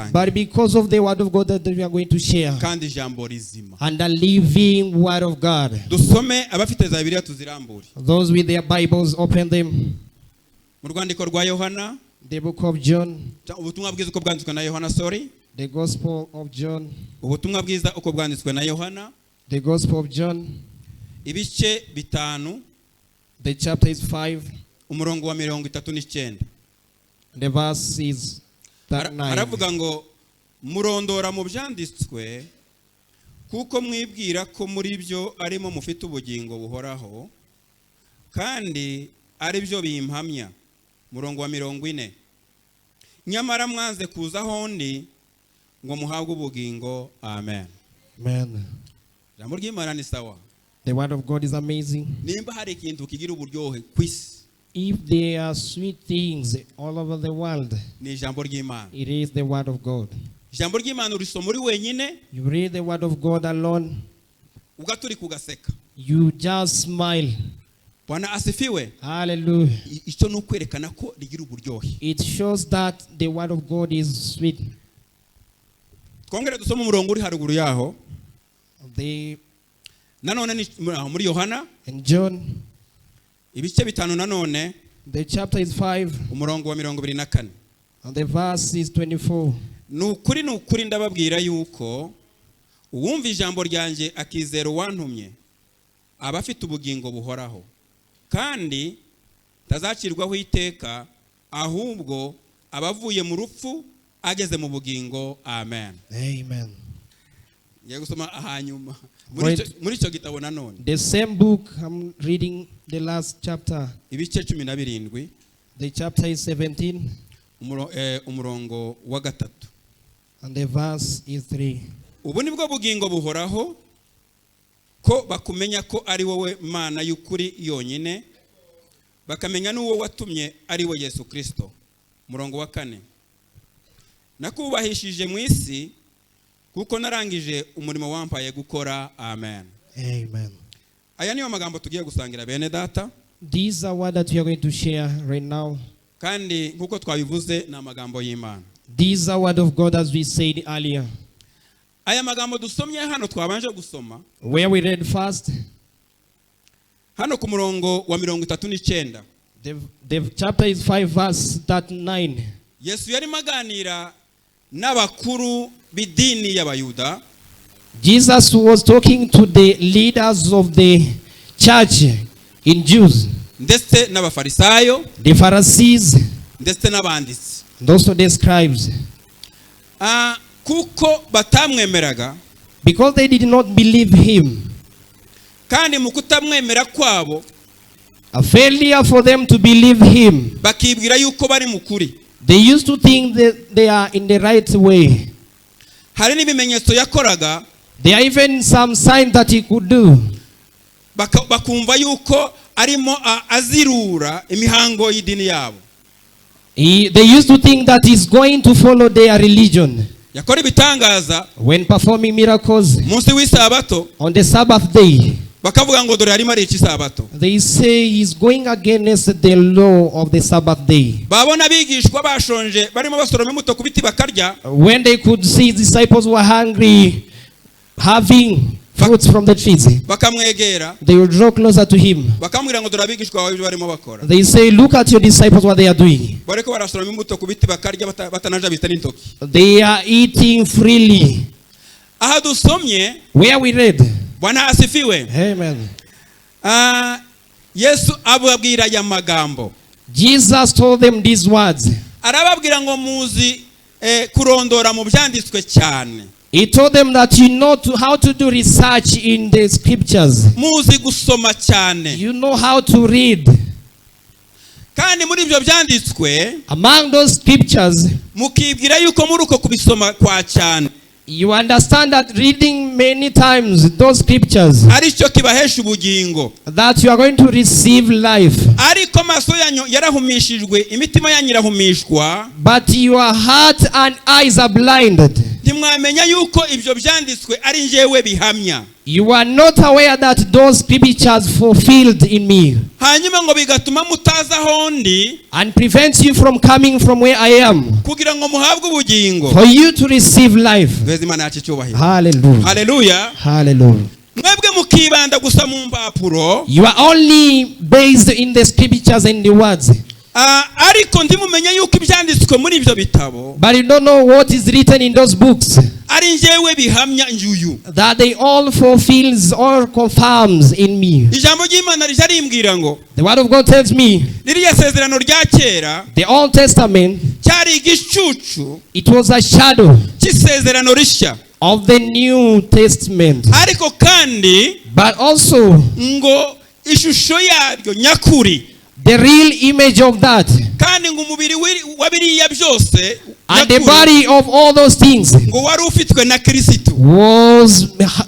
gusangira. But because of the word of God that we are going to share. Kandi ijambo rizima. And the living word of God. Dusome abafite za Bibiliya tuzirambure. Those with their Bibles, open them. Mu rwandiko rwa Yohana. The book of John. Ubutumwa bwiza uko bwanditswe na Yohana, sorry. The Gospel of John. Ubutumwa bwiza uko bwanditswe na Yohana. The Gospel of John. Ibice 5. The chapter is 5. Umurongo wa 39. The verse is 39. Aravuga ngo murondora mu byanditswe kuko mwibwira ko muri byo arimo mufite ubugingo buhoraho kandi ari byo bimpamya. Murongo wa 40. Nyamara mwanze kuza hondi ngo muhabwe ubugingo. Amen. Amen. Jambo ry'Imana ni sawa. The word of God is amazing. Nimba hari ikintu kigira uburyohe kwisi, if there are sweet things all over the world, ni jambo ry'Imana. it is the word of God. Jambo ry'Imana urisoma uri wenyine, You read the word of God alone, ugaturi kugaseka. you just smile. Bwana asifiwe. Hallelujah. Icyo no kwerekana ko rigira uburyohe. It shows that the word of God is sweet. Twongere dusoma umurongo uri haruguru yaho. Nanone ni muri Yohana in John, ibice 5 nanone, the chapter is 5 umurongo wa 24. and the verse is 24. Nukuri ndababwira yuko uwumva ijambo ryanjye akizera uwantumye aba afite ubugingo buhoraho kandi tazacirwaho iteka, ahubwo abavuye mu rupfu ageze mu bugingo. Amen. Amen. Yegusoma hanyuma muri cyo gitabo nanone, the same book I'm reading, the last chapter, ibice 17, the chapter is 17 umurongo wa 3 and the verse is 3. Ubu nibwo bugingo buhoraho ko bakumenya ko ari wowe Mana y'ukuri yonyine, bakamenya n'uwo watumye ari we Yesu Kristo. Umurongo wa 4. Nakubahishije mu isi kuko narangije umurimo wampaye gukora. Amen. Amen. Aya niyo magambo tugiye gusangira bene data. These are what that we are going to share right now. Kandi nkuko twabivuze na magambo y'Imana. These are word of God as we said earlier. Aya magambo dusomye hano twabanje gusoma, where we read first, hano ku murongo wa 39. The chapter is 5 verse 39. Yesu yari maganira n'abakuru b'idini y'Abayuda. Jesus was talking to the leaders of the church in Jews, ndetse n'abafarisayo, the Pharisees, ndetse n'abanditsi, and also the scribes, kuko batamwemeraga, because they did not believe him. Kandi mu kutamwemera kwabo, a failure for them to believe him, bakibwira yuko bari mukuri. They used to think that they are in the right way. Hari n'ibimenyetso yakoraga, there are even some signs that he could do. Bakumva yuko arimo azirura imihango y'idini yabo. They used to think that he's going to follow their religion. Yakora ibitangaza, when performing miracles, munsi w'isabato, on the Sabbath day, bakavuga ngo dore arimo arica isabato. They say he's going against the law of the Sabbath day. Babona bigishwa bashonje barimo basoroma imbuto ku biti bakarya, when they could see disciples were hungry, having fruits from the trees, bakamwegera, they will draw closer to him. bakamwira ngo dore abigishwa bawe barimo bakora. They say, look at your disciples, what they are doing. Bariko barasoroma imbuto ku biti bakarya batanaja bita n'intoki. They are eating freely. Aha dusomye, where we read, Bwana asifiwe. Amen. Yesu ababwira ya magambo. Jesus told them these words. Arababwira ngo muzi kurondora mu byanditswe cyane. He told them that you know how to do research in the scriptures. Muzi gusoma cyane. You know how to read. Kandi muri ibyo byanditswe, among those scriptures, mukibwira yuko muri uko kubisoma kwa cyane, you understand that reading many times those scriptures, aricyo kibahesha ubugingo, that you are going to receive life. Ariko maso yanyu yarahumishijwe, imitima yanyu irahumishwa, but your heart and eyes are blinded. ntimwamenya yuko ibyo byanditswe ari njyewe bihamya. You are not aware that those scriptures fulfilled in me. Hanyuma ngo bigatuma mutaza hondi And prevents you from coming from where I am. kugira ngo muhabwe ubugingo. For you to receive life. Hallelujah. Hallelujah. Hallelujah. Mwebwe mukibanda gusa mu mpapuro. You are only based in the scriptures and the words. Ariko ndimumenya yuko ibyanditswe muri ibyo bitabo. But you don't know what is written in those books. Ari njyewe bihamya njuyu. That they all fulfills or confirms in me. Ijambo ry'Imana rijarimbwira ngo. The word of God tells me. Ririya sezerano rya kera. The Old Testament. Cyari igicucu. It was a shadow. Cy'isezerano rishya. Of the New Testament. Ariko kandi. But also. Ngo ishusho yaryo nyakuri. The real image of that. Kandi ngo umubiri wabiriya byose. And the body of all those things. Ngo wari ufitwe na Kristo. Was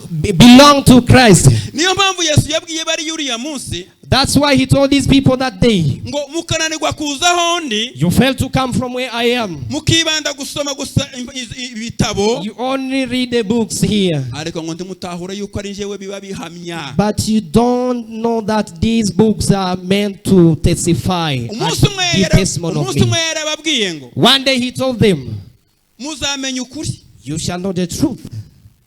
belonged to Christ. Niyo mpamvu Yesu yabwiye bari yuriya munsi. That's why he told these people that day. Ngo mukananirwa kuza hondi. You failed to come from where I am. Mukibanda gusoma gusa ibitabo. You only read the books here. Ariko ngo ndimutahura yuko ari njyewe biba bihamya. But you don't know that these books are meant to testify. The testimony of me. One day he told them, muzamenya ukuri. You shall know the truth.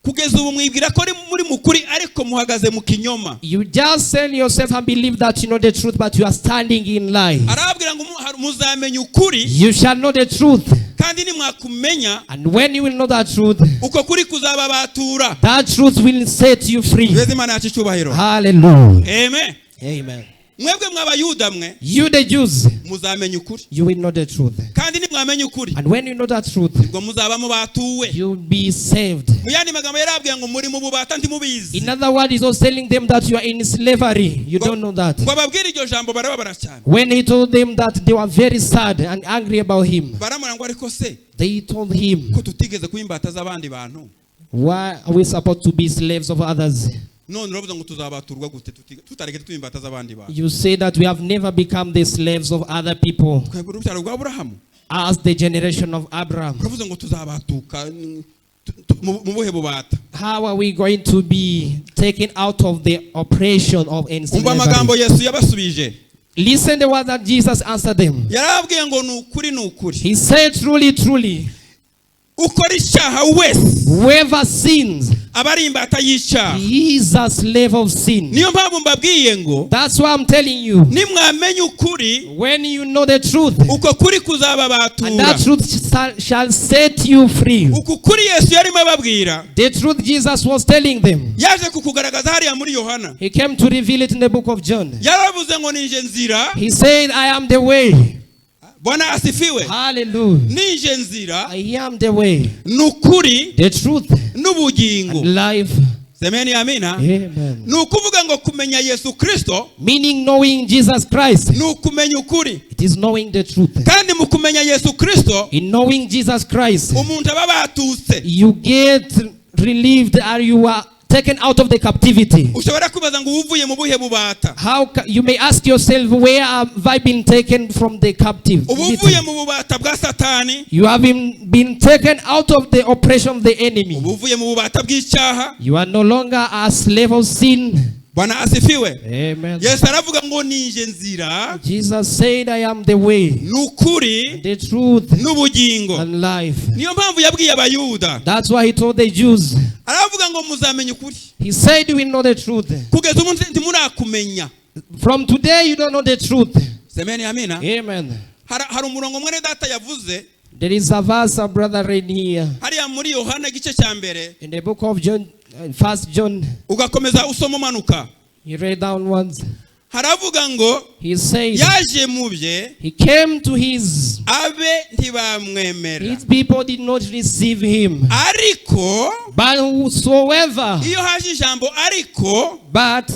Kugeza ubu mwibwira ko muri mukuri ariko muhagaze mu kinyoma. You just tell yourself and believe that you know the truth, but you are standing in lies. Arabwira ngo muzamenya ukuri. You shall know the truth. Kandi nimwakumenya. And when you will know that truth, uko kuri kuzababatura. That truth will set you free. Hallelujah. Amen. Amen. Mwebwe mwabayuda mwe. You the Jews. Muzamenya ukuri. You will know the truth. Kandi nimwamenya ukuri. And when you know that truth, ubwo muzaba mubatuwe. You will be saved. Muyandi magambo yarabwiye ngo muri mu bubata ntimubizi. In other words, he was telling them that you are in slavery. You don't know that. Ngo babwire iryo jambo barababara cyane. When he told them that they were very sad and angry about him. Baramura ngo ariko se. They told him. Ko tutigeze kuyimbata z'abandi bantu. Why are we supposed to be slaves of others? No, ngo tuzabaturwa gute tutareke tuyimbata z'abandi bantu. You say that we have never become the slaves of other people. As the generation of Abraham. How are we going to be taken out of the oppression of slavery? Listen to what that Jesus answered them. He said, truly, truly, whoever sins, he is a slave of sin. That's why I'm telling you. When you know the truth, and that truth shall set you free. The truth Jesus was telling them. He came to reveal it in the book of John. He said, I am the way. Hallelujah. I am the way, the truth, and life. Amen. Meaning knowing Jesus Christ. It is knowing the truth. In knowing Jesus Christ, you get relieved, or you are taken out of the captivity. How you may ask yourself, where have I been taken from the captivity? You have been taken out of the oppression of the enemy. You are no longer a slave of sin. Amen. Jesus said, I am the way, the truth, and life. That's why he told the Jews. He said, we know the truth. From today you don't know the truth. Amen. There is a verse, a brother read here in the book of John, 1 John. He read down once. He says, he came to his people did not receive him. But whosoever, but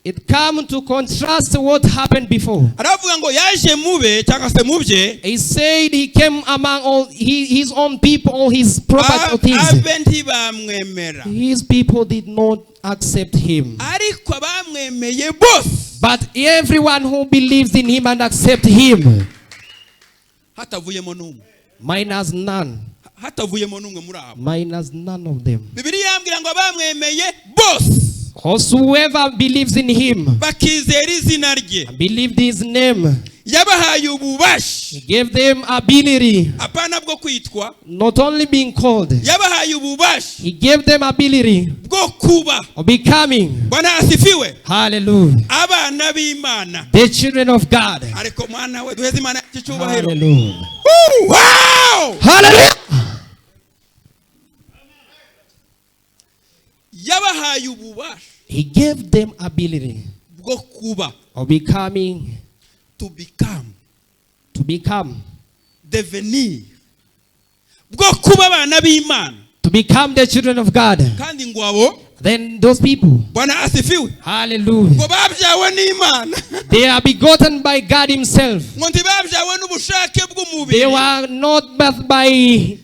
it come to contrast what happened before. He said he came among all his own people, all his property things. His people did not accept him. But everyone who believes in him and accept him, minus none. Hatavuyemo n'umwe muri abo. Minus none of them. Bibiliya yambwira ngo abamwemeye bose. Whosoever believes in him, bakizera izina rye, believed his name, yabahaye ububasha. He gave them ability. Apana bwo kwitwa. Not only being called. Yabahaye ububasha. He gave them ability. Bwo kuba. Of becoming. Bwana asifiwe. Hallelujah. Abana b'Imana. The children of God. Ariko mwana we duheze Imana cyubahiro. Hallelujah. Wow! Hallelujah. Yabahaye ububasha. He gave them ability. Bwo kuba. Of becoming. To become. To become. Devenir. Bwo kuba abana b'Imana. To become the children of God. Kandi ngo abo. Then those people. Bwana asifiwe. Hallelujah. Ngo babyawe n'Imana. They are begotten by God himself. Ngo ntibabyawe n'ubushake bw'umubiri. They were not birthed by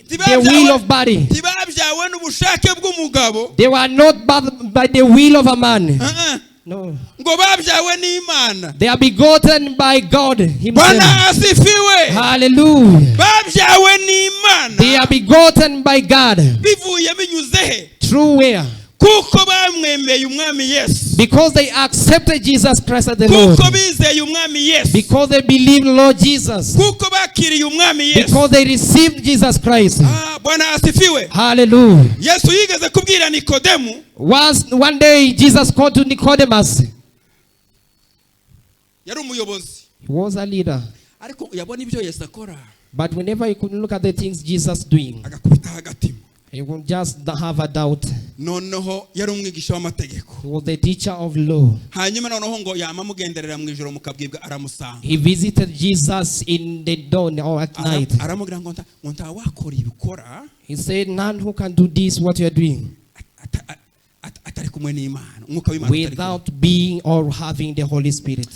the will of body. Ntibabyawe n'ubushake bw'umugabo. They were not birthed by the will of a man. No. Ngo babyawe n'Imana. They are begotten by God himself. Bwana asifiwe. Hallelujah. Babyawe n'Imana. They are begotten by God. Bivuye binyuze he? Through where? Kuko bamwemeye umwami Yesu. Because they accepted Jesus Christ as the Lord. Kuko bizeye umwami Yesu. Because they believed Lord Jesus. Kuko bakiriye umwami Yesu. Because they received Jesus Christ. Bwana asifiwe. Hallelujah. Yesu yigeze kubwira Nikodemu. One day Jesus called to Nicodemus. Yari umuyobozi. He was a leader. Ariko yabona ibyo Yesu akora. But whenever he could look at the things Jesus doing, agakubita hagati. He would just have a doubt. Noneho yari umwigisha w'amategeko. He was the teacher of law. Hanyuma noneho ngo yamamugenderera mu ijoro mukabwibwa aramusanga. He visited Jesus in the dawn or at night. Aramubwira ngo nta wakora ibikora. He said, none who can do this what you are doing atari kumwe n'Imana, umwuka w'Imana without being or having the Holy Spirit.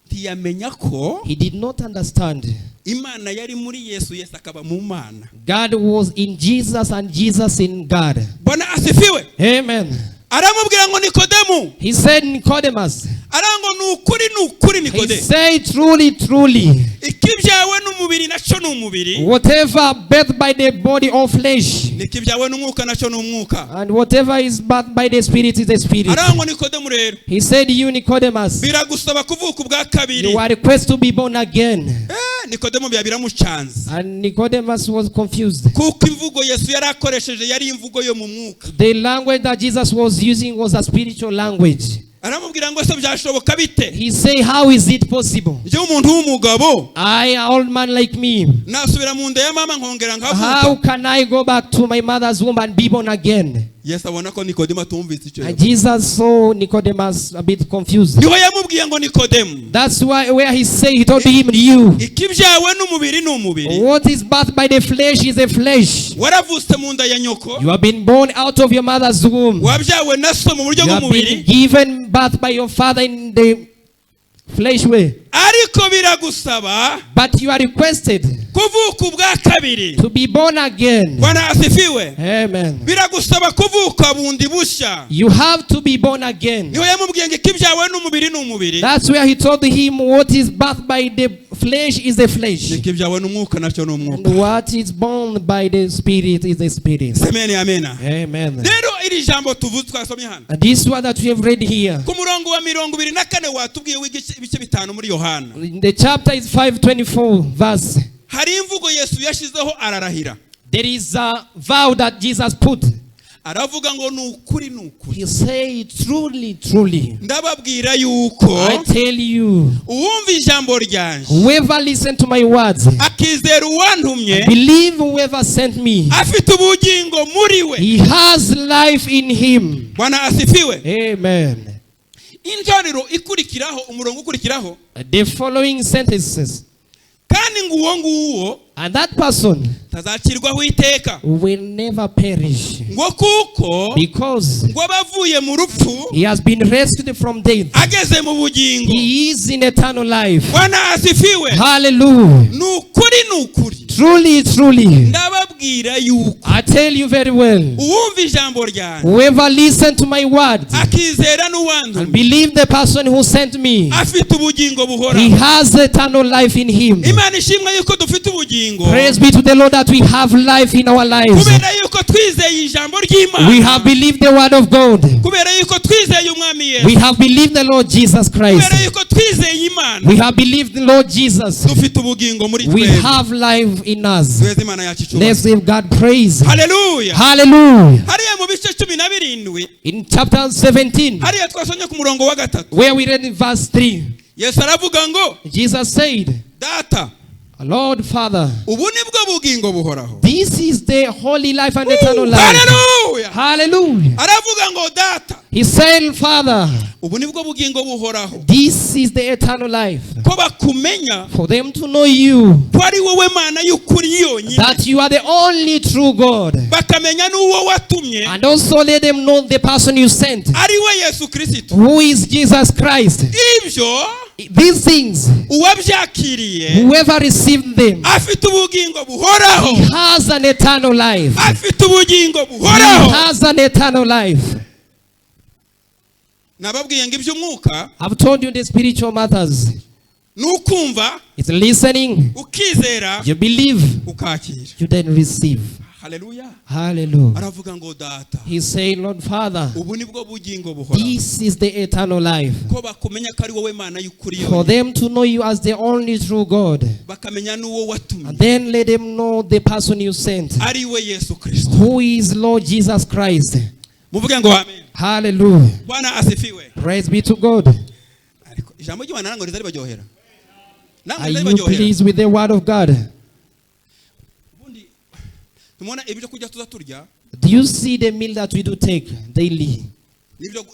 Ntiyamenya ko he did not understand. Imana yari muri Yesu, Yesu akaba mu Mana. God was in Jesus and Jesus in God. Bwana asifiwe. Amen. Aramubwira ngo Nikodemu. He said, Nicodemus. Arango nukuri Nikodemu. He said, truly, truly. Ikibyawe n'umubiri naco n'umubiri. Whatever birthed by the body or flesh. Nikibyawe n'umwuka naco n'umwuka. And whatever is birthed by the Spirit is the Spirit. Arango Nikodemu rero. He said, you Nicodemus. Biragusaba kuvuka ubwa kabiri. You are requested to be born again. Nikodemu biramucanze. And Nicodemus was confused. Kuko imvugo Yesu yari akoresheje yari imvugo yo mu mwuka. The language that Jesus was using was a spiritual language. Aramubwira ngo se byashoboka bite? He say, how is it possible? Je umuntu w'umugabo. I, an old man like me. Nasubira mu nda ya mama nkongera nkavuka. How can I go back to my mother's womb and be born again? Yes, abona ko Nikodemu atumvise icyo. And Jesus saw Nicodemus a bit confused. Niho yamubwiye ngo Nikodemu. That's why where he said, he told him, you. Ikibyawe n'umubiri n'umubiri. What is birthed by the flesh is a flesh. Waravutse mu nda ya nyoko. You have been born out of your mother's womb. Wabyawe na so mu buryo bw'umubiri. You have been given birth by your father in the flesh way. Ariko biragusaba. But you are requested. Kuvuka ubwa kabiri. To be born again. Bwana asifiwe. Amen. Biragusaba kuvuka bundi bushya. You have to be born again. Niho yamubwiye ngo ikibyawe n'umubiri n'umubiri. That's where he told him what is birthed by the flesh is the flesh. Ikibyawe n'umwuka nacyo n'umwuka. And what is born by the spirit is the spirit. Amen, amen. Amen. Rero iri jambo tuvuze twasomye hano. And this one that we have read here. Ku murongo wa 24 watubwiye w'ibice bitanu muri Yohana. The chapter is 5:24 verse. Hari imvugo Yesu yashizeho ararahira. There is a vow that Jesus put. Aravuga ngo nukuri. He say truly, truly. Ndababwira yuko I tell you, uwumva ijambo ryanje, whoever listen to my words, akizera uwantumye, believe whoever sent me, afite ubugingo muri we. He has life in him. Bwana asifiwe. Amen. Injorero ikurikiraho, umurongo ukurikiraho, the following sentences. Kandi nguwo and that person tazacirwaho iteka will never perish, ngo kuko because ngo bavuye mu rupfu, he has been rescued from death, ageze mu bugingo, he is in eternal life. Bwana asifiwe. Hallelujah. Nukuri. Truly, truly. ndababwira yuko I tell you very well, uwumva ijambo ryanjye whoever listen to my words akizera and n'uwantumye believe the person who sent me, afite ubugingo he buhoraho. has eternal life in him. Imana ishimwe yuko dufite ubugingo Praise be to the Lord that we have life in our lives. kubera yuko twizeye ijambo ry'Imana, We have believed the word of God. kubera yuko twizeye umwami Yesu, We have believed the Lord Jesus Christ. kubera yuko twizeye Imana, We have believed the Lord Jesus. dufite ubugingo muri We twebwe. have life in us. Tweze Imana yacu icyubahiro. Let's give God praise. Hallelujah. Hallelujah. Hariya mu bice 17 In chapter 17, hariya twasomye ku murongo wa 3, where we read in verse 3, Yesu aravuga ngo Jesus said, data, Lord Father, ubu nibwo bugingo buhoraho. this is the holy life and eternal life. Hallelujah. Hallelujah. Aravuga ngo data, He said, Father, ubu nibwo bugingo buhoraho, this is the eternal life. ko bakumenya For them to know you, ko ari wowe Mana y'ukuri yonyine, that you are the only true God. bakamenya n'uwo watumye And also let them know the person you sent, ari we Yesu Kristo. who is Jesus Christ. Ibyo These things, uwabyakiriye whoever received them, afite ubugingo buhoraho, he has an eternal life. afite ubugingo He buhoraho. has an eternal life. Nababwiye ngo iby'umwuka I've told you the spiritual matters. nukumva, It's listening. ukizera, You believe. ukakira. You then receive. Haleluya. Hallelujah. Aravuga ngo data, He's saying, Lord Father, ubu nibwo bugingo buhoraho, this is the eternal life. ko bakumenya ko ari wowe Mana y'ukuri For yonyine, them to know you as the only true God. bakamenya n'uwo watumye And then let them know the person you sent, ari we Yesu Kristo. who is Lord Jesus Christ. Muvuge ngo amen. Hallelujah. Bwana asifiwe. Praise be to God. Ariko ijambo ry'Imana nango rizaribajyohera. Nango Are you rizaribajyohera. pleased with the word of God? Ubundi tumona ibyo kujya tuza turya Do you see the meal that we do take daily?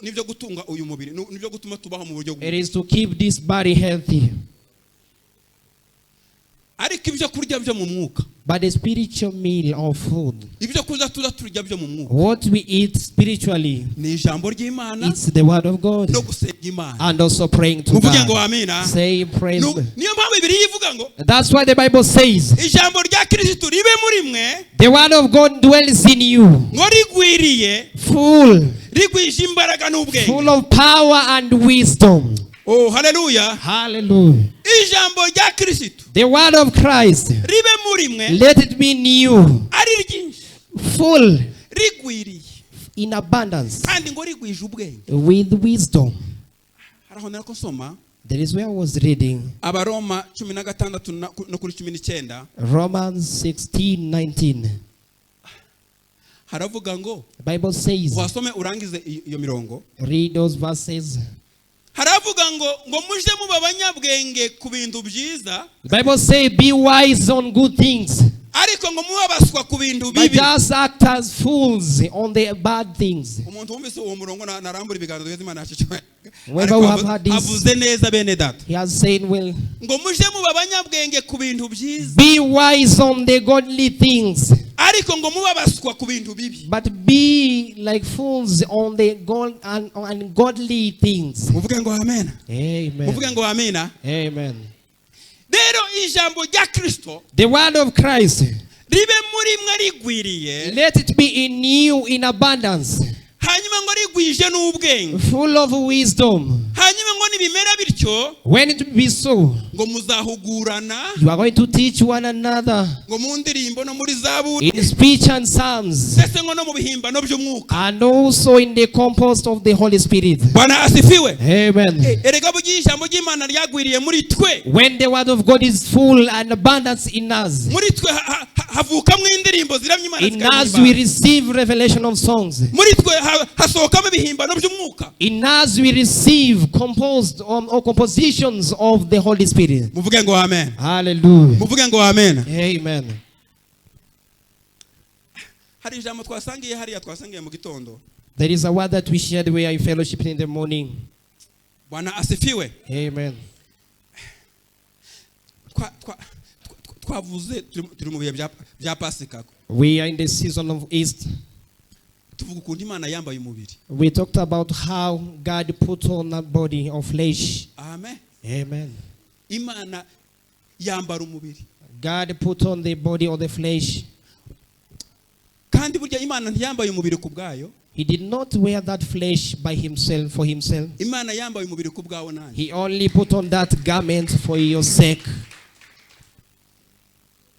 nibyo gutunga uyu mubiri, nibyo gutuma tubaho mu buryo It is to keep this body healthy. ariko ibyo kurya byo mu mwuka, But the spiritual meal of food, ibyo kuza tuza turya byo mu mwuka, what we eat spiritually, ni ijambo ry'Imana it's the word of God. no gusenga Imana. And also praying to Muvuge ngo God. amina. Say praise. Niyo mpamvu Bibiliya ivuga ngo That's why the Bible says, ijambo rya Kristo ribe muri mwe, the word of God dwells in you, ngo rigwiriye, full rigwije imbaraga n'ubwenge. full of power and wisdom. Oh, haleluya. Hallelujah. Ijambo rya Kristo The word of Christ, ribe muri mwe, let it be in you, ari ryinshi, full, rigwiriye, in abundance, kandi ngo rigwije ubwenge. with wisdom. Haraho narako nsoma That is where I was reading Abaroma 16 no kuri 19. Romans 16:19. Haravuga ngo The Bible says, wasome urangize iyo mirongo. read those verses. Haravuga ngo muje muba abanyabwenge ku bintu byiza, The Bible says, be wise on good things, ariko ngo mubabaswa ku bintu but bibi. just act as fools on the bad things. Umuntu wumvise uwo murongo narambura ibiganza twese Imana yacu. Whenever we have had this, avuze neza bene data. he has said, well, Ngo muje muba abanyabwenge ku bintu byiza, be wise on the godly things, ariko ngo mubabaswa ku bintu bibi. but be like fools on the ungodly things. Muvuge ngo amen. Amen. Muvuge ngo amina. Amen. Rero ijambo rya Kristo The word of Christ, ribe muri mwe rigwiriye, let it be in you in abundance, hanyuma ngo rigwije n'ubwenge, full of wisdom. hanyuma ngo nibimera bityo When it be so, ngo muzahugurana, you are going to teach one another ngo mu ndirimbo no muri zaburi, in speech and psalms, ndetse ngo no mu bihimbano by'umwuka. and also in the compost of the Holy Spirit. Bwana asifiwe. Amen. Erega bugiye ijambo ry'Imana ryagwiriye muri twe, When the word of God is full and abundance in us, muri twe havukamo indirimbo ziramya Imana in us we zikaririmba, receive revelation of songs. muri twe hasohokamo ibihimbano by'umwuka. In us we receive composed or compositions of the Holy Spirit. Muvuge ngo amen. Hallelujah. Muvuge ngo amen. Amen. Hari ijambo twasangiye hariya twasangiye mu gitondo. There is a word that we shared where in fellowship in the morning. Bwana asifiwe. Amen. Twavuze turi mu bihe bya Pasika. We are in the season of Easter. Tuvuga ukuntu Imana yambaye umubiri. We talked about how God put on a body of flesh. Amen. Amen. Imana yambara umubiri. God put on the body of the flesh. kandi burya Imana ntiyambaye umubiri ku bwayo. He did not wear that flesh by himself for himself. Imana yambaye umubiri ku bwawe nanjye. He only put on that garment for your sake.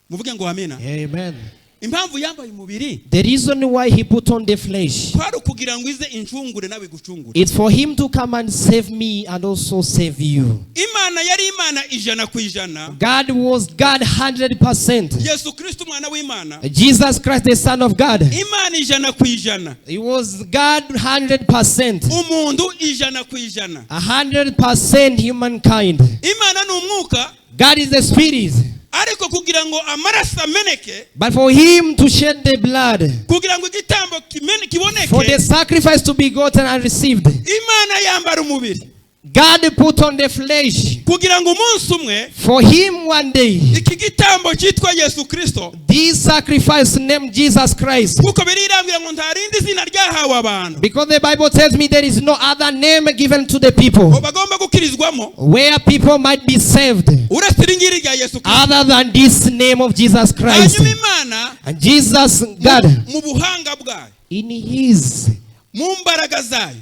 Muvuge ngo amena. Amen. Impamvu yambaye umubiri. The reason why he put on the flesh. Kwari kugira ngo ize incungure nawe gucungure. It's for him to come and save me and also save you. Imana yari Imana 100%. God was God 100%. Yesu Kristo umwana w'Imana. Jesus Christ the Son of God. Imana 100%. He was God 100%. Umuntu 100%. 100% humankind. Imana ni umwuka. God is the spirit. Ariko kugira ngo amaraso ameneke, but for him to shed the blood, kugira ngo igitambo kiboneke, for the sacrifice to be gotten and received, Imana yambara umubiri. God put on the flesh. Kugira ngo umunsi umwe, for him one day, iki gitambo cyitwa Yesu Kristo, this sacrifice named Jesus Christ, kuko birambira ngo nta rindi zina ryahawe abantu, because the Bible tells me there is no other name given to the people bagomba gukirizwamo, where people might be saved, uretse iringiri rya Yesu Kristo, other than this name of Jesus Christ. Hanyuma Imana, and Jesus God, mu buhanga bwayo, in his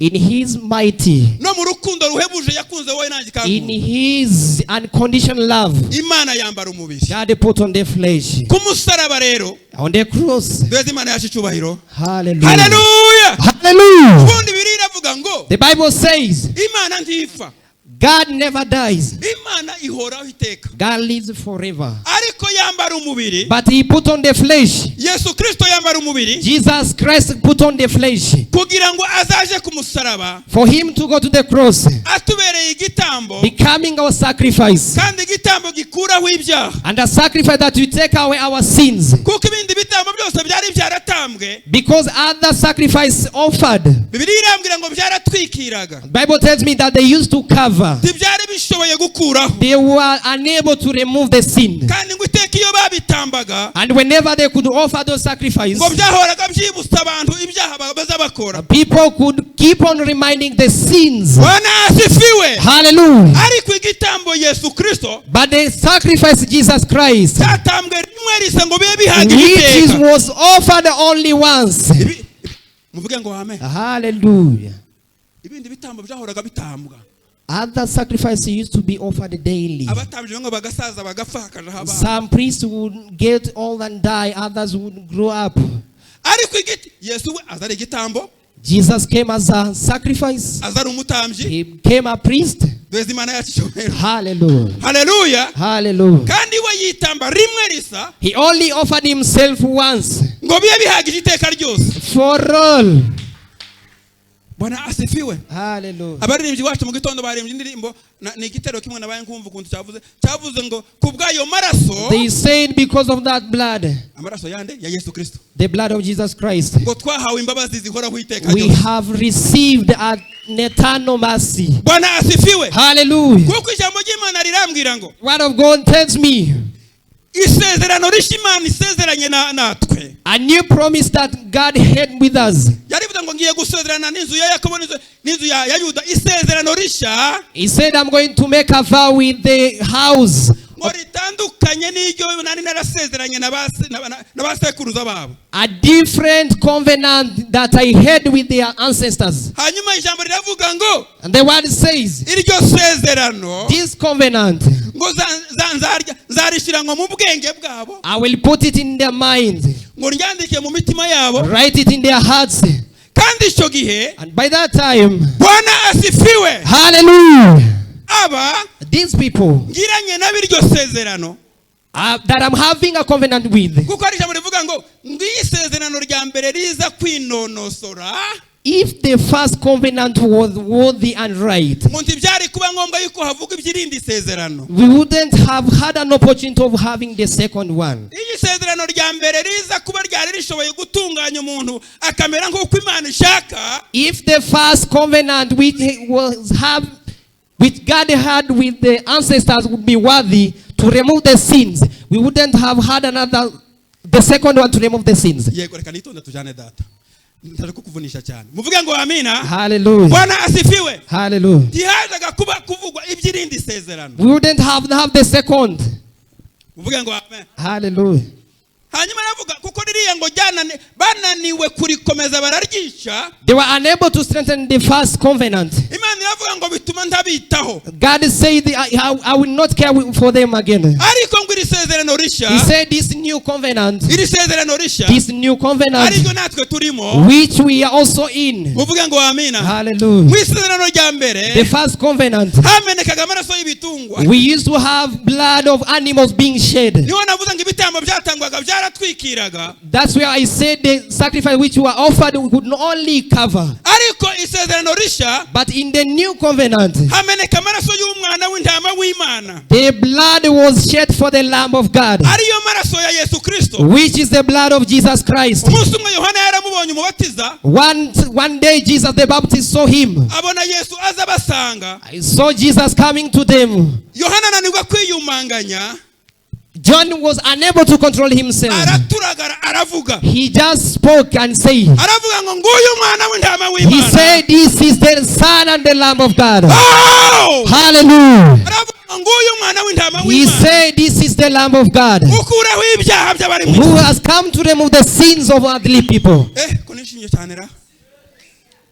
in his mighty, no mu rukundo ruhebuje yakunze wowe nanjye kagu, in his unconditional love, Imana yambara umubiri. God put on the flesh. Ku musaraba rero, on the cross. Dweze Imana yacu cyubahiro. Hallelujah. Hallelujah. Hallelujah. Ubundi biravuga ngo, the Bible says, Imana ntifa. God never dies. Imana ihoraho iteka. God lives forever. Ariko yambara umubiri. But he put on the flesh. Yesu Kristo yambara umubiri. Jesus Christ put on the flesh. Kugira ngo azaje ku musaraba. For him to go to the cross. Atubereye igitambo. Becoming our sacrifice. Kandi igitambo gikuraho ibyaha. And a sacrifice that will take away our sins. Kuko ibindi bitambo byose byari byaratambwe. Because other sacrifice offered. Bibiliya irambwira ngo byaratwikiraga. Bible tells me that they used to cover. Tibyari bishoboye gukuraho. They were unable to remove the sin. Kandi ngo iteka iyo babitambaga. And whenever they could offer those sacrifices, ngo byahoraga byibutsa abantu ibyaha bazabakora. People could keep on reminding the sins. Bwana asifiwe. Hallelujah. Ariko igitambo Yesu Kristo. But the sacrifice Jesus Christ, cyatambwe rimwe risa ngo bibe bihagije iteka, which was offered only once. Muvuge ngo amen. Hallelujah. Ibindi bitambo byahoraga bitambwa. Other sacrifices used to be offered daily. Some priests would get old and die, others would grow up. Jesus came as a sacrifice. He became a priest. Hallelujah. Hallelujah. Hallelujah. He only offered himself once. For all. Bwana asifiwe. Hallelujah. Abaririmbyi wacu mu gitondo baririmbye indirimbo ni igitero kimwe nabaye nkumva kuntu cyavuze ngo kubgayo maraso. They said because of that blood. Amaraso yande ya Yesu Kristo. The blood of Jesus Christ. Ngo twahawe imbabazi zihoraho iteka ryose. We have received an eternal mercy. Bwana asifiwe. Hallelujah. Kuko ijambo ry'Imana rirambwira ngo, word of God tells me, isezerano rishimana isezeranye natwe. A new promise that God had with us. Yarivuga ngo ngiye gusezerana n'inzu ya Yakobo n'inzu ya Yuda isezerano risha. He said, I'm going to make a vow with the house. A different covenant that I had with their ancestors. And the word says, this covenant, I will put it in their minds, write it in their hearts. And by that time, hallelujah, these people that I'm having a covenant with, if the first covenant was worthy and right, we wouldn't have had an opportunity of having the second one. If the first covenant which God had with the ancestors would be worthy to remove the sins, we wouldn't have had the second one to remove the sins. Hallelujah. Hallelujah. We wouldn't have the second. Hallelujah. iravuga kuko ririya ngo bananiwe kurikomeza bararyisha. They were unable to strengthen the first covenant. Imana iravuga ngo bituma ntabitaho. God said, I will not care for them again. Ariko ngo iri sezerano rishya. He said this new covenant. Iri sezerano rishya. This new covenant. Ariko natwe turimo. Which we are also in. Muvuge ngo amina. Hallelujah. Mu isezerano rya mbere. The first covenant. Hamenekaga amaraso y'ibitungwa. We used to have blood of animals being shed. Niho navuze ngo ibitambo byatangwaga byaratwikiraga. That's where I said the sacrifice which were offered would not only cover. Ariko isezerano rishya. But in the new covenant. Hameneka amaraso y'umwana w'intama w'Imana. The blood was shed for the Lamb of God. Ariyo maraso ya Yesu Kristo. Which is the blood of Jesus Christ. Umunsi umwe Yohana yaramubonye umubatiza. One day Jesus the Baptist saw him. Abona Yesu aza basanga. I saw Jesus coming to them. Yohana ananirwa kwiyumanganya. John was unable to control himself. Araturagara aravuga. He just spoke and said. Aravuga ngo nguyu mwana w'intama w'Imana. He said this is the Son and the Lamb of God. Oh! Hallelujah. Aravuga nguyu mwana w'intama w'Imana. He said this is the Lamb of God. Ukuraho ibyaha by'abari mu isi. Who has come to remove the sins of earthly people. Konishimye cyane ra.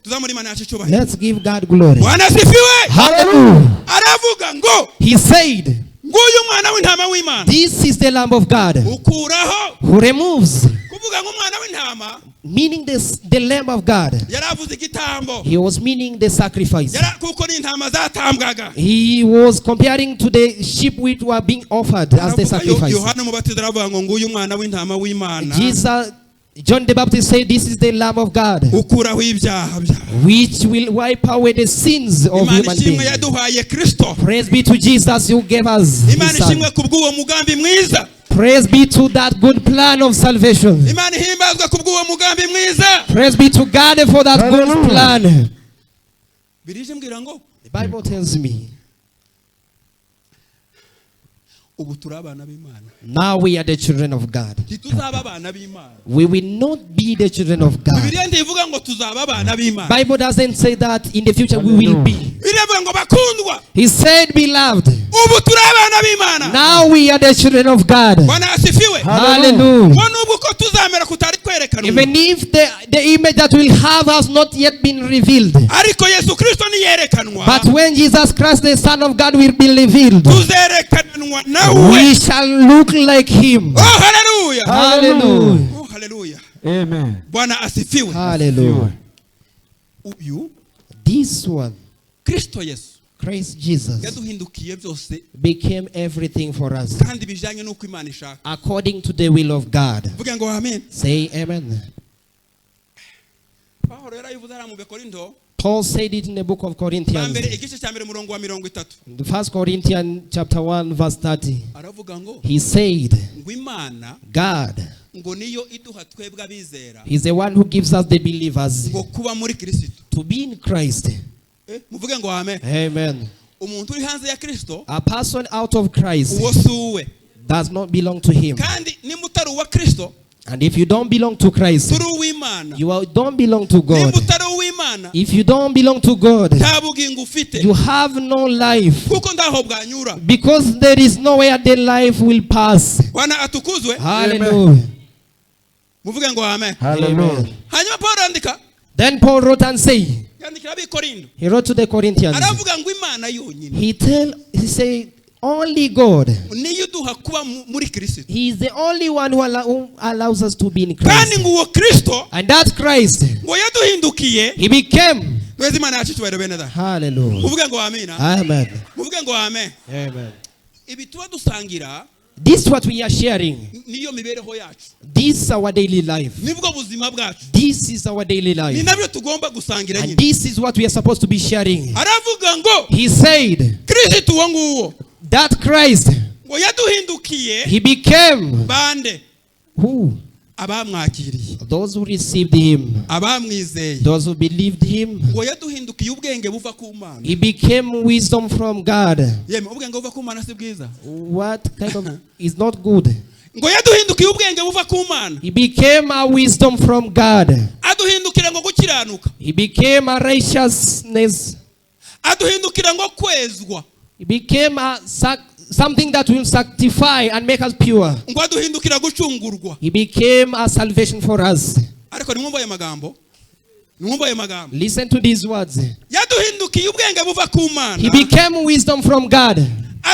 Tuzamuri Imana yacu cyubahiro. Let's give God glory. Bwana sifiwe. Hallelujah. Aravuga ngo. He said. Nguyu mwana w'intama w'Imana. This is the Lamb of God. Ukuraho. Who removes. Kuvuga ngo mwana w'intama. Meaning the Lamb of God. Yaravuze igitambo. He was meaning the sacrifice. Kuko ni intama zatambwaga. He was comparing to the sheep which were being offered as the sacrifice. Yohana umubatiza aravuga ngo nguyu mwana w'intama w'Imana. John the Baptist said this is the Lamb of God. Ukuraho ibyaha byawe. Which will wipe away the sins of human beings. Yaduhaye Kristo. Praise be to Jesus who gave us his Son. Kubw'uwo mugambi mwiza. Praise be to that good plan of salvation. Imana ihimbazwa kubw'uwo mugambi mwiza. Praise be to God for that good plan. Birije mbwira ngo. The Bible tells me. Ubu turi abana b'Imana. Now we are the children of God. Ntituzaba abana b'Imana. We will not be the children of God. Bibiliya ndivuga ngo tuzaba abana b'Imana. Bible doesn't say that in the future we will be. Biravuga ngo bakundwa. He said, beloved. Ubu turi abana b'Imana. Now we are the children of God. Bwana asifiwe. Hallelujah. Nubwo ko tuzamera kutari kwerekanwa. Even if the image that will have has not yet been revealed. Ariko Yesu Kristo ni yerekanwa. But when Jesus Christ the Son of God will be revealed. Tuzerekanwa nawe. We shall look like him. Oh hallelujah. Hallelujah. Oh hallelujah. Amen. Bwana asifiwe. Hallelujah. This one. Kristo Yesu. Christ Jesus yaduhindukiye byose became everything for us kandi bijanye nuko Imana ishaka according to the will of God. Vuga ngo amen. Say amen. Paul said it in the book of Corinthians. The 1 Corinthians chapter 1 verse 30. He said, God is the one who gives us the believers to be in Christ. Amen. A person out of Christ does not belong to him. And if you don't belong to Christ, you don't belong to God. If you don't belong to God, you have no life. Because there is nowhere the life will pass. Hallelujah. Hallelujah. Then Paul wrote and said, he wrote to the Corinthians. He said, only God. He is the only one who allows us to be in Christ. And that Christ, he became. Hallelujah. Amen. Amen. This is what we are sharing. This is our daily life. This is our daily life. And this is what we are supposed to be sharing. He said that Christ, he became who? Those who received him, those who believed him. He became wisdom from God. What kind of is not good? He became a wisdom from God. He became a righteousness. He became a something that will sanctify and make us pure. He became a salvation for us. Listen to these words. He became wisdom from God.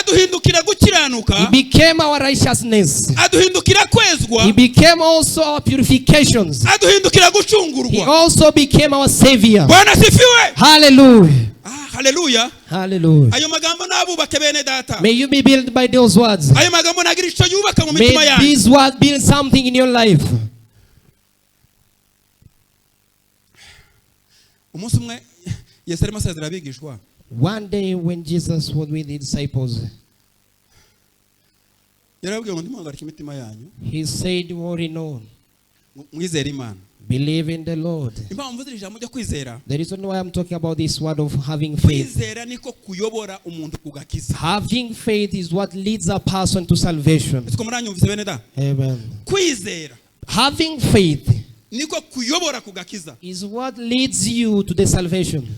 He became our righteousness. He became also our purifications. He also became our Savior. Hallelujah. Hallelujah. Hallelujah. May you be built by those words. May these words build something in your life. One day when Jesus was with the disciples, he said, worry no. Believe in the Lord. The reason why I'm talking about this word of having faith. Having faith is what leads a person to salvation. Amen. Having faith is what leads you to the salvation.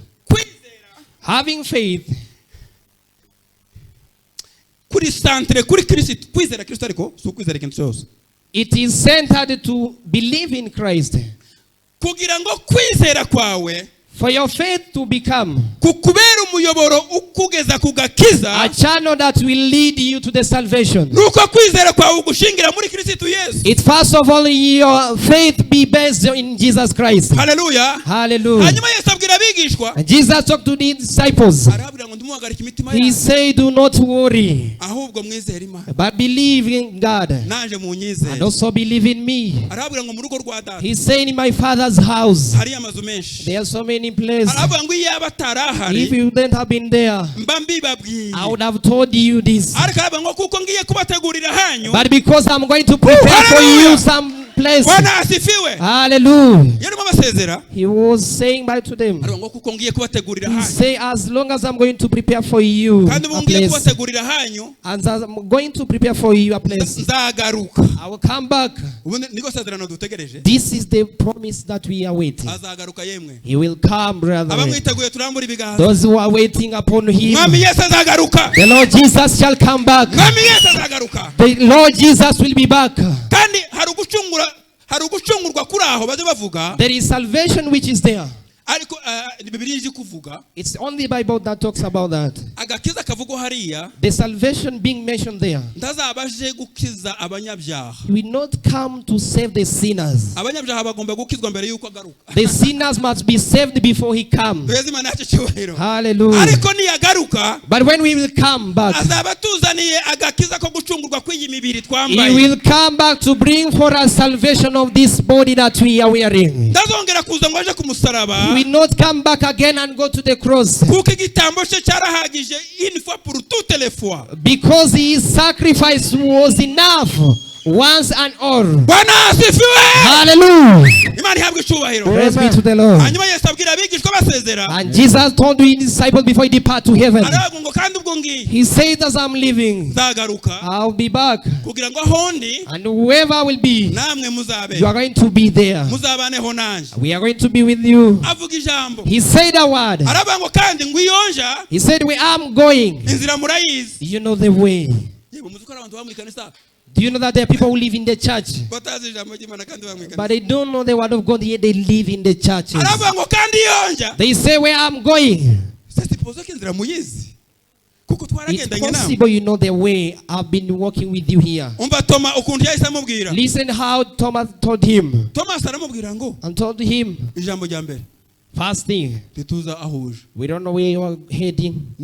Having faith it is centered to believe in Christ. For your faith to become a channel that will lead you to the salvation. It first of all your faith be based in Jesus Christ. Hallelujah. Hallelujah. And Jesus talked to the disciples. He said, do not worry, but believe in God and also believe in me. He said, in my Father's house there are so many places. If you wouldn't have been there, I would have told you this. But because I'm going to prepare for you some place. Hallelujah. He was saying by to them. He say, as long as I'm going to prepare for you a place, and I'm going to prepare for you a place, I will come back. This is the promise that we are waiting. He will come, brother. Those who are waiting upon him, the Lord Jesus shall come back. The Lord Jesus will be back. There is salvation which is there. It's only the Bible that talks about that. The salvation being mentioned there. He will not come to save the sinners. The sinners must be saved before he comes. Hallelujah. But when we will come back, he will come back to bring for us salvation of this body that we are wearing. We will not come back again and go to the cross. Because his sacrifice was enough once and all. Hallelujah. Praise be to the Lord. And Jesus told his disciples before he departed to heaven, he said, as I'm leaving, I'll be back. And whoever will be, you are going to be there. We are going to be with you. He said a word. He said, where I'm going, you know the way. Do you know that there are people who live in the church, but they don't know the word of God, yet they live in the churches? They say, where I'm going, it's possible you know the way. I've been walking with you here. Listen how Thomas told him. And told him, first thing, we don't know where you are heading.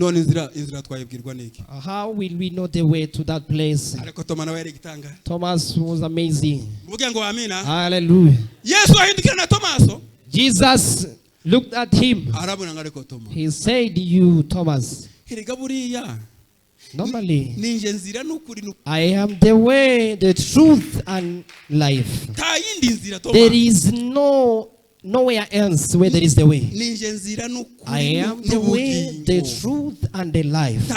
How will we know the way to that place? Thomas was amazing. Hallelujah. Jesus looked at him. He said, you, Thomas, normally, I am the way, the truth, and life. There is nowhere else where there is the way. I am the way, the truth, and the life.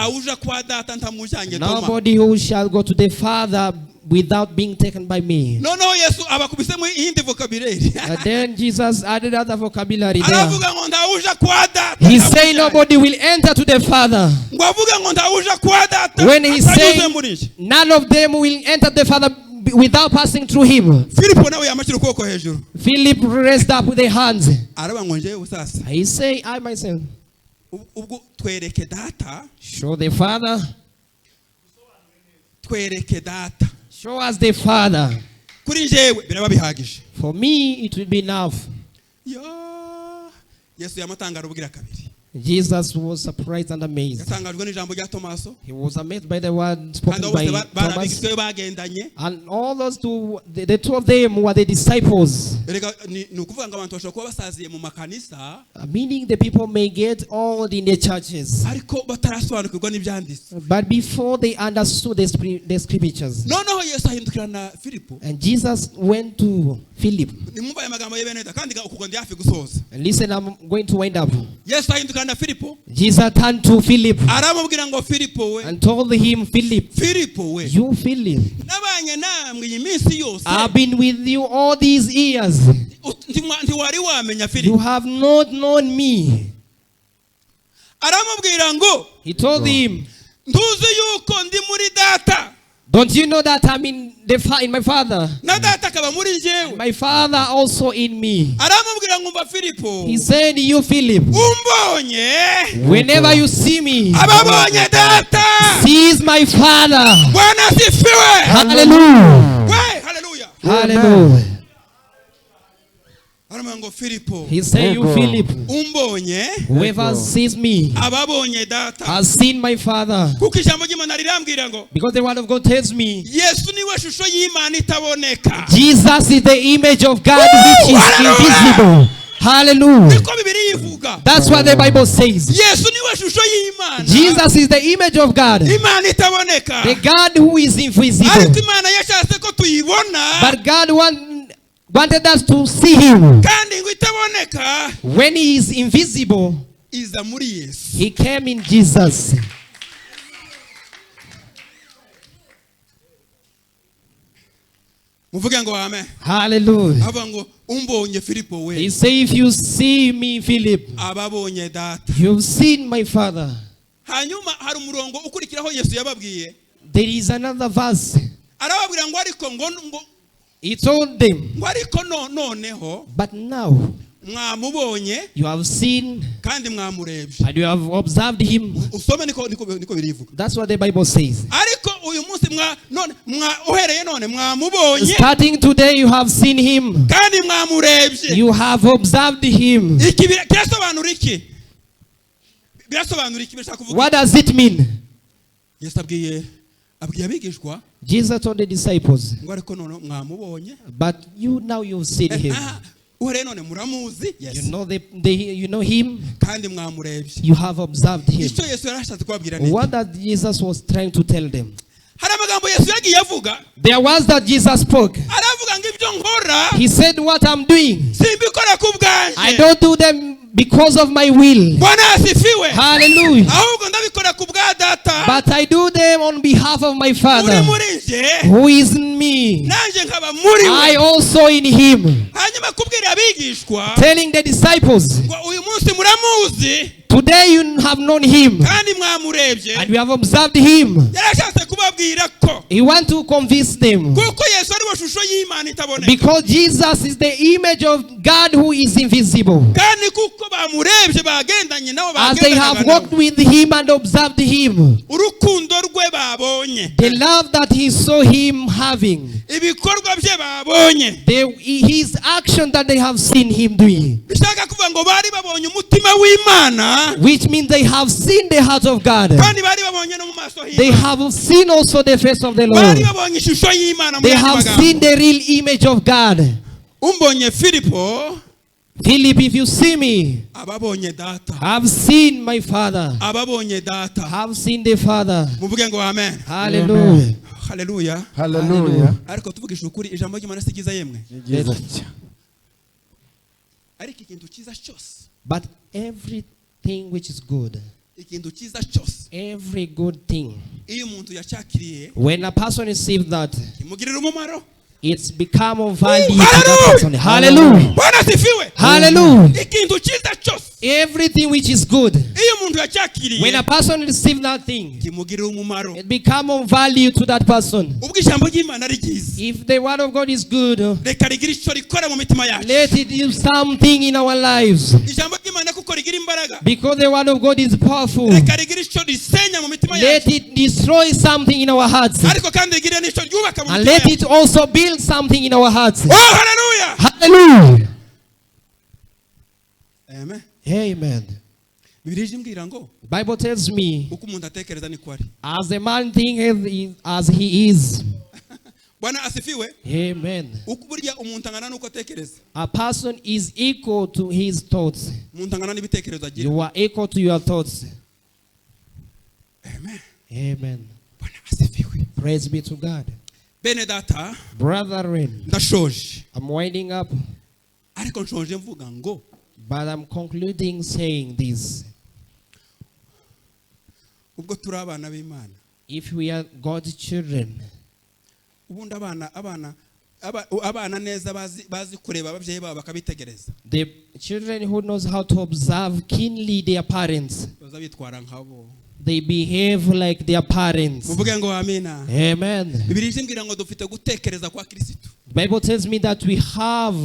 Nobody who shall go to the Father without being taken by me. No, Yesu abakubisemo iyindi vocabulary. Then Jesus added other vocabulary there. Aravuga ngo ndawuja kwa data. He say nobody will enter to the Father. Ngo avuga ngo ndawuja kwa data. When he say none of them will enter the Father without passing through him. Philip raised up with the hands. He say, I myself. Show the Father. Show us the Father. For me, it will be enough. Jesus was surprised and amazed. He was amazed by the word spoken by Thomas. And all those two, the two of them were the disciples. Meaning the people may get old in the churches, but before they understood the scriptures. And Jesus went to Philip. And listen, I'm going to wind up. Jesus turned to Philip and told him, Philip, you Philip, I've been with you all these years. You have not known me. He told him, don't you know that I'm in my Father? And my Father also in me. He said, you Philip, whenever you see me, sees my Father. Hallelujah. Hallelujah. He said, you Philip, whoever sees me has seen my Father. Because the word of God tells me, Jesus is the image of God which is invisible. Hallelujah. That's what the Bible says. Jesus is the image of God, the God who is invisible. But God wanted us to see him. When he is invisible, he came in Jesus. Hallelujah. He said, if you see me, Philip, you've seen my Father. There is another verse. He told them, but now you have seen and you have observed him. That's what the Bible says. Starting today, you have seen him. You have observed him. What does it mean? Jesus told the disciples, but you've seen him. You know him. You have observed him. What that Jesus was trying to tell them? There was that Jesus spoke. He said, what I'm doing, I don't do them because of my will. Hallelujah. But I do them on behalf of my Father who is in me. I also in him. Telling the disciples, today you have known him and you have observed him. He wants to convince them because Jesus is the image of God who is invisible. As they have walked with him and observed him, the love that he saw him having, his action that they have seen him doing, which means they have seen the heart of God. They have seen also the face of the Lord. They have seen the real image of God. Philip, if you see me, I've seen my Father. I've seen the Father. Hallelujah. Hallelujah. Hallelujah. But everything which is good ikintu cyiza cyose, every good thing, iyo umuntu yacyakiriye, when a person receives that, kimugirira umumaro, it's become of value to that person. Hallelujah. Hallelujah. Ikintu cyiza cyose, everything which is good, iyo umuntu yacyakiriye, when a person receives that thing, kimugirira umumaro, it become of value to that person. ubwo ijambo ry'Imana ari ryiza, If the word of God is good, reka rigira icyo rikora mu mitima yacu. let it do something in our lives. Ijambo ry'Imana kuko rigira imbaraga, Because the word of God is powerful, reka rigira icyo risenya mu mitima let yacu, it destroy something in our hearts. ariko kandi rigira n'icyo ryubaka mu And mitima let yacu. it also build something in our hearts. Oh, hallelujah. Hallelujah. Amen. Amen. Bibiliya imbwira ngo The Bible tells me, uko umuntu atekereza niko ari. as a man thinketh as he is. Bwana asifiwe. Amen. Uko burya umuntu angana nuko atekereza. A person is equal to his thoughts. Umuntu angana n'ibitekerezo agira. You are equal to your thoughts. Amen. Amen. Bwana asifiwe. Praise be to God. Bene data, Brethren, ndashoje. I'm winding up, Ariko nshonje mvuga ngo but I'm concluding saying this. ubwo turi abana b'Imana. If we are God's children, Ubundi abana neza bazi kureba ababyeyi babo bakabitegereza. the children who knows how to observe keenly their parents, Baza bitwara nkabo. they behave like their parents. Muvuge ngo amina. Amen. Bibiliya imbwira ngo dufite gutekereza kwa Kristo. The Bible tells me that we have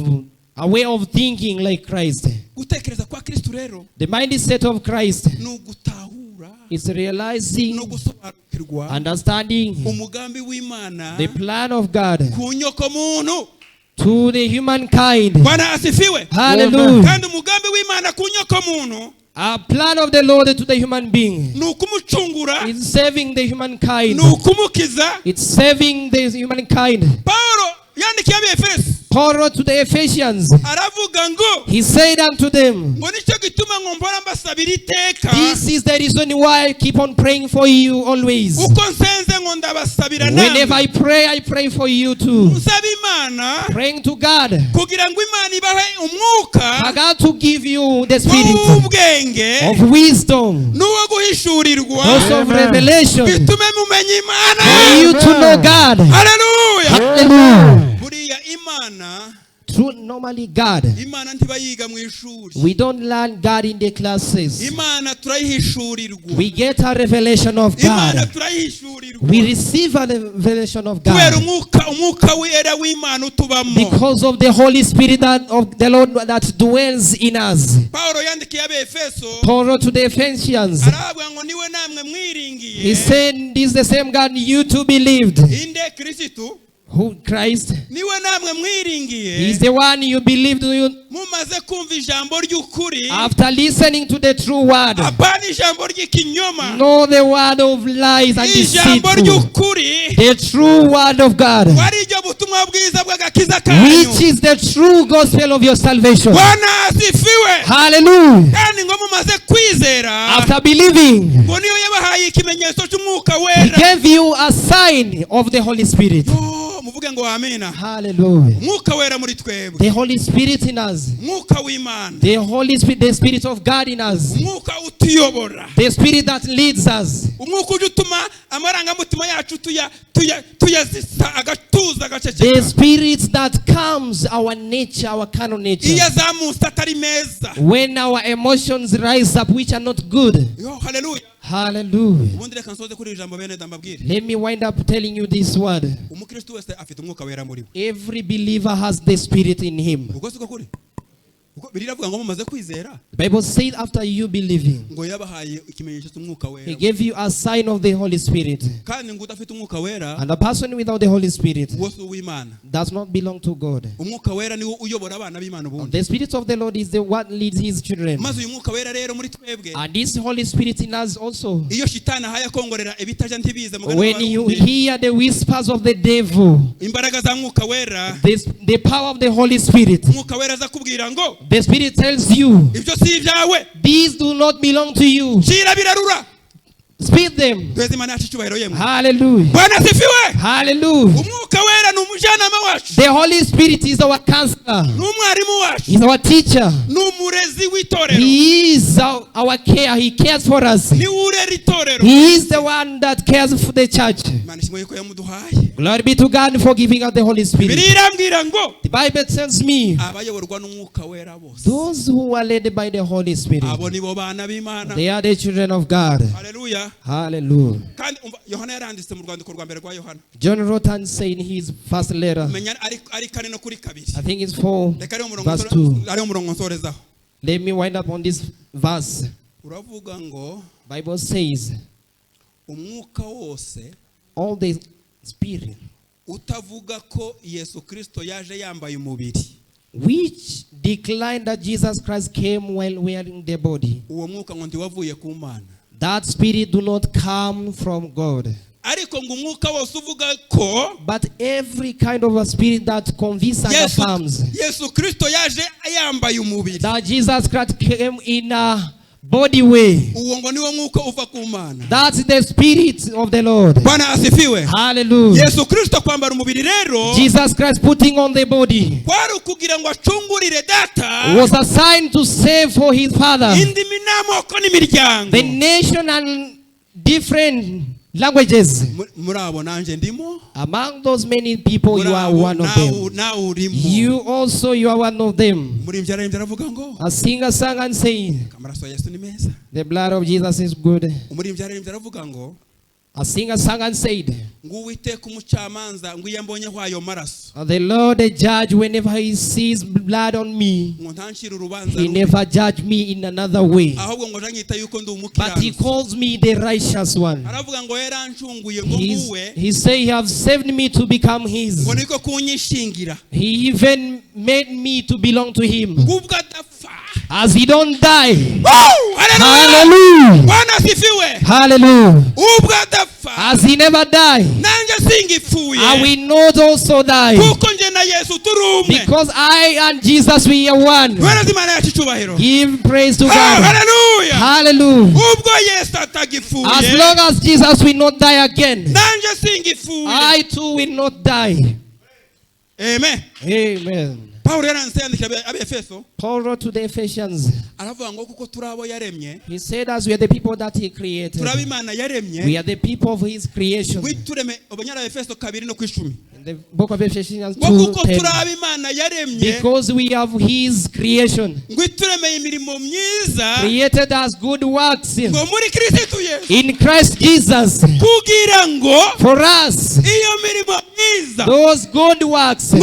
a way of thinking like Christ. Gutekereza kwa Kristo rero, The mindset of Christ ni ugutahura, is realizing, no gusobanukirwa understanding umugambi w'Imana the plan of God ku nyoko muntu. to the humankind. Bwana asifiwe. Hallelujah. Kandi umugambi w'Imana ku nyoko muntu, A plan of the Lord to the human being ni ukumucungura, is saving the humankind. ni ukumukiza. It's saving the humankind. Paulo yandikiye Abefeso, Paul wrote to the Ephesians. aravuga ngo He said unto them, ngo nicyo gituma ngo mpora mbasabira iteka, this is the reason why I keep on praying for you always. uko nsenze ngo ndabasabira Whenever namwe. I pray for you too. Nsaba Imana Praying to God, kugira ngo Imana ibahe umwuka for God to give you the spirit w'ubwenge of wisdom, n'uwo guhishurirwa, also of revelation, bitume mumenya Imana. for you to know God. Hallelujah. Hallelujah. Buriya Imana, Normally God, Imana ntibayiga mu ishuri. we don't learn God in the classes. Imana turayihishurirwa. We get a revelation of Imana God. turayihishurirwa. We receive a revelation of Kubera God umwuka wera w'Imana utubamo. because of the Holy Spirit of the Lord that dwells in us. Paulo yandikiye Abefeso, Paul wrote to the Ephesians. aravuga ngo niwe namwe mwiringiye. He said, this is the same God you too believed. Inde Kristo, Who? Christ. niwe namwe He mwiringiye. is the one you believed. Mumaze kumva ijambo ry'ukuri, After listening to the true word, apana ijambo ry'ikinyoma, know the word of lies and ijambo deceitful. ry'ukuri, The true word of God, wari iryo butumwa bwiza bw'agakiza kanyu. which is the true gospel of your salvation. Bwana asifiwe. Hallelujah. Kandi ngo mumaze kwizera, After believing, ngo niyo yabahaye ikimenyetso cy'umwuka He wera. gave you a sign of the Holy Spirit. Oh, muvuge ngo amina. Hallelujah. Umwuka wera muri twebwe, The Holy Spirit in us. umwuka w'Imana, The Holy Spirit, the Spirit of God in us. umwuka utuyobora, The Spirit that leads us. umwuka ujya utuma amarangamutima yacu tuyazisa agatuza The agaceceka. Spirit that calms our nature, our carnal nature. Iyo azamutse atari meza. When our emotions rise up which are not good. Yo, haleluya. Hallelujah. Ubundi reka nsoze kuri iri jambo bene ndambabwire. Let me wind up telling you this word. Umukristo wese afite umwuka wera muri we. Every believer has the Spirit in him. Uko siko kuri? Uko Bibiliya ivuga ngo mumaze kwizera, The Bible said after you believing, ngo yabahaye ikimenyetso cy'umwuka wera. He gave you a sign of the Holy Spirit. Kandi ngo udafite umwuka wera, And a person without the Holy Spirit wose uw'Imana. does not belong to God. Umwuka wera niwo uyobora abana b'Imana ubundi. The Spirit of the Lord is the one leads His children. Maze uyu mwuka wera rero muri twebwe, And this Holy Spirit in us also. iyo shitani ahaye kongorera ibitaja ntibize When you hear the whispers of the devil, imbaraga za mwuka wera, the power of the Holy Spirit, mwuka wera aza kubwira ngo the Spirit tells you, ibyo si ibyawe, these do not belong to you. shira birarura. Speed them. Hallelujah. Hallelujah. The Holy Spirit is our counselor. He's our teacher. He is our care. He cares for us. He is the one that cares for the church. Glory be to God for giving us the Holy Spirit. The Bible tells me those who are led by the Holy Spirit, they are the children of God. Hallelujah. Hallelujah. John wrote and said in his first letter, I think it's 4 verse 2. Let me wind up on this verse. Bible says all the spirit which declined that Jesus Christ came while wearing the body, that spirit do not come from God. But every kind of a spirit that convinces and affirms that Jesus Christ came in a body way, that's the spirit of the Lord. Hallelujah. Jesus Christ putting on the body was assigned to save for his Father the nation and different languages. Among those many people, you are one of them. You also, you are one of them. A singer sang and saying, the blood of Jesus is good. A singer sang and said, the Lord the judge, whenever he sees blood on me, he never judge me in another way, but he calls me the righteous one. He say he have saved me to become his. He even made me to belong to him, as he don't die. Hallelujah. Hallelujah. As he never died, I will not also die, because I and Jesus, we are one. Give praise to God. Hallelujah. As long as Jesus will not die again, I too will not die. Amen. Amen. Paul wrote to the Ephesians. He said, as we are the people that he created, we are the people of his creation. In the book of Ephesians 2:10, because we have his creation, created as good works in Christ Jesus, for us, those good works, so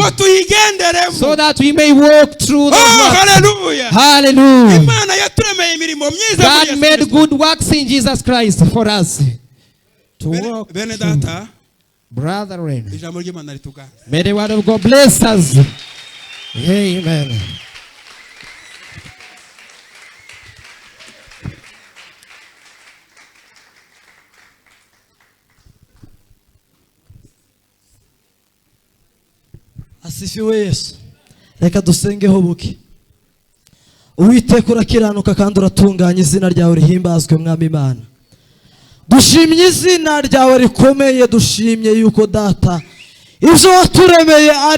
that we may walk through the works. Hallelujah. Hallelujah. God made good works in Jesus Christ for us to walk through. Brethren, may the word of God bless us. Amen. Asifiwe Yesu. Reka dusengeho buke. Uwiteka urakiranuka kandi uratunganya, izina ryawe rihimbazwe mwami Imana. Dushimye izina ryawe rikomeye, dushimye yuko data ibyo waturemeye ari